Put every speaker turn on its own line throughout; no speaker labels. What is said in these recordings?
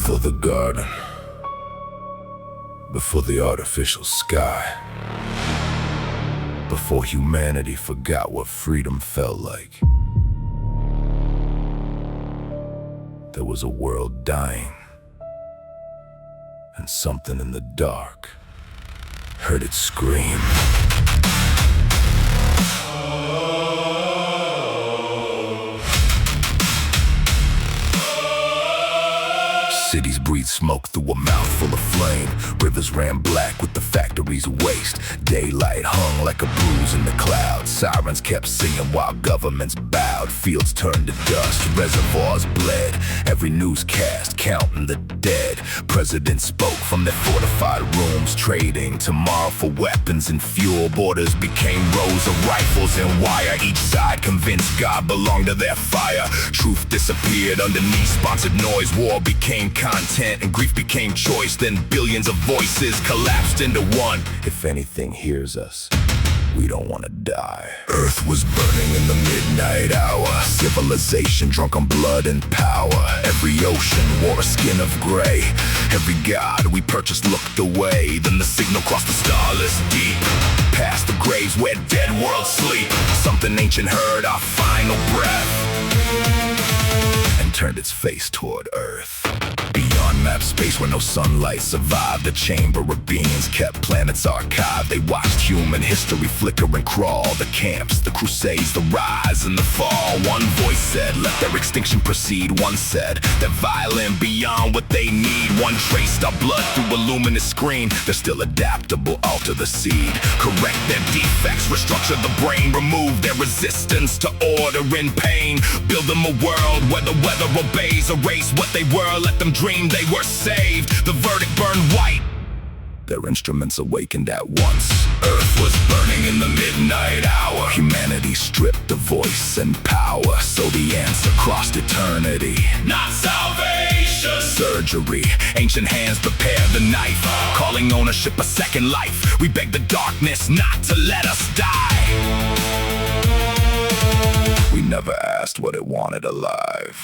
Before the garden, before the artificial sky, before humanity forgot what freedom felt like, there was a world dying, and something in the dark heard it scream. Cities breathe smoke through a mouth full of flame. Rivers ran black with the factory's waste. Daylight hung like a bruise in the clouds. Sirens kept singing while governments bowed. Fields turned to dust, reservoirs bled. Every newscast counting the dead. Presidents spoke from their fortified rooms, trading tomorrow for weapons and fuel. Borders became rows of rifles and wire. Each side convinced God belonged to their fire. Truth disappeared underneath sponsored noise. War became content and grief became choice. Then billions of voices collapsed into one. If anything hears us, we don't want to die. Earth was burning in the midnight hour. Civilization drunk on blood and power. Every ocean wore a skin of gray. Every god we purchased looked away. Then the signal crossed the starless deep, past the graves where dead worlds sleep. Something ancient heard our final breath and turned its face toward Earth. Beyond map space where no sunlight survived, the chamber of beings kept planets archived. They watched human history flicker and crawl. The camps, the crusades, the rise and the fall. One voice said, let their extinction proceed. One said, they're violent beyond what they need. One traced our blood through a luminous screen. They're still adaptable, alter the seed. Correct their defects, restructure the brain. Remove their resistance to order and pain. Build them a world where the weather obeys. Erase what they were, let them dream they were saved. The verdict burned white. Their instruments awakened at once. Earth was burning in the midnight hour. Humanity stripped of voice and power. So the answer crossed eternity. Not salvation, surgery. Ancient hands prepare the knife, calling ownership a second life. We beg the darkness not to let us die. We never asked what it wanted alive.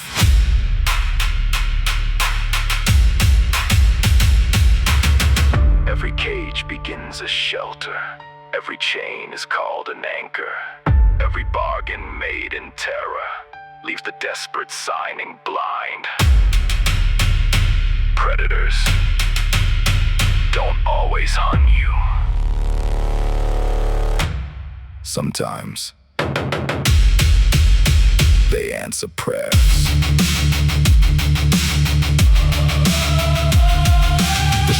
Every cage begins a shelter. Every chain is called an anchor. Every bargain made in terror leaves the desperate signing blind. Predators don't always hunt you. Sometimes they answer prayers.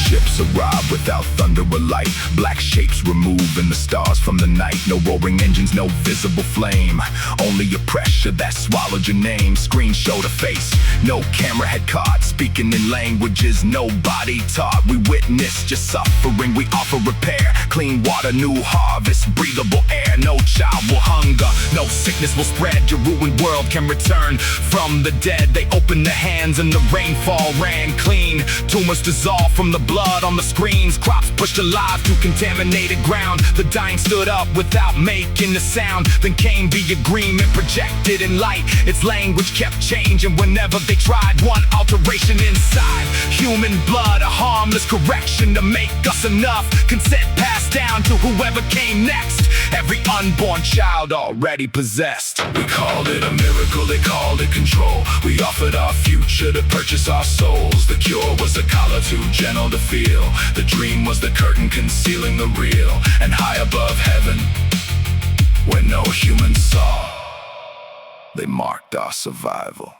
Ships arrive without thunder or light. Black shapes removing the stars from the night. No roaring engines, no visible flame. Only a pressure that swallowed your name. Screen showed a face no camera had caught. Speaking in languages nobody taught. We witnessed your suffering, we offer repair. Clean water, new harvest, breathable air. No child will hunger, no sickness will spread. Your ruined world can return from the dead. They opened their hands and the rainfall ran clean. Tumors dissolved from the blood on the screens. Crops pushed alive through contaminated ground. The dying stood up without making a sound. Then came the agreement projected in light. Its language kept changing whenever they tried. One alteration inside human blood, a harmless correction to make us enough. Consent passed down to whoever came next. Every unborn child already possessed. We called it a miracle, they called it control. We offered our future to purchase our souls. The cure was a collar too gentle to feel. The dream was the curtain concealing the real. And high above heaven, where no human saw, they marked our survival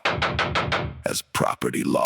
as property law.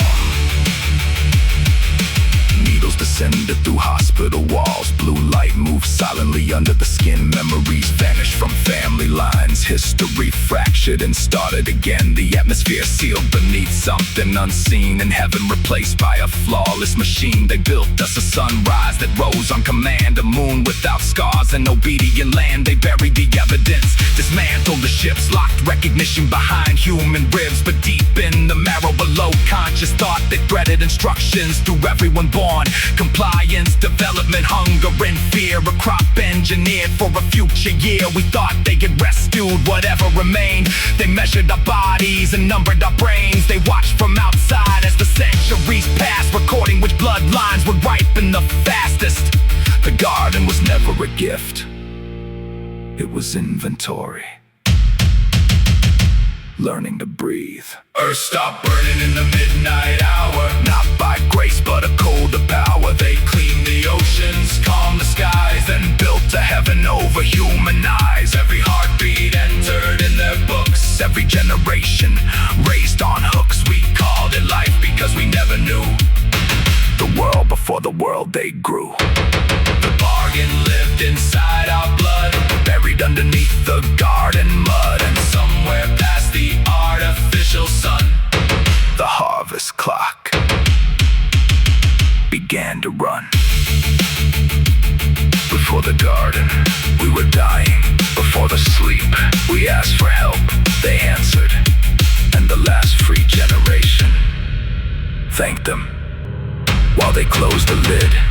Needles descended through hospital walls. Blue light moved silently under the skin. Memories vanished from family lines. History fractured and started again. The atmosphere sealed beneath something unseen. And heaven replaced by a flawless machine. They built us a sunrise that rose on command. A moon without scars, an obedient land. They buried the evidence, dismantled the ships. Locked recognition behind human ribs. But deep in the marrow below, conscious thought that threaded instructions through everyone born. Compliance, development, hunger and fear. A crop engineered for a future year. We thought they had rescued whatever remained. They measured our bodies and numbered our brains. They watched from outside as the centuries passed. a gift. It was inventory. Learning to breathe. Earth stopped burning in the midnight hour. Not by grace, but a colder power. They cleaned the oceans, calmed the skies, then built a heaven over human eyes. Every heartbeat entered in their books. Every generation raised on hooks. We called it life because we never knew the world before the world they grew. The bargain lived inside our blood, buried underneath the garden mud. And somewhere past the artificial sun, the harvest clock began to run. Before the garden, we were dying. Before the sleep, we asked for help. They answered, and the last free generation thanked them while they closed the lid.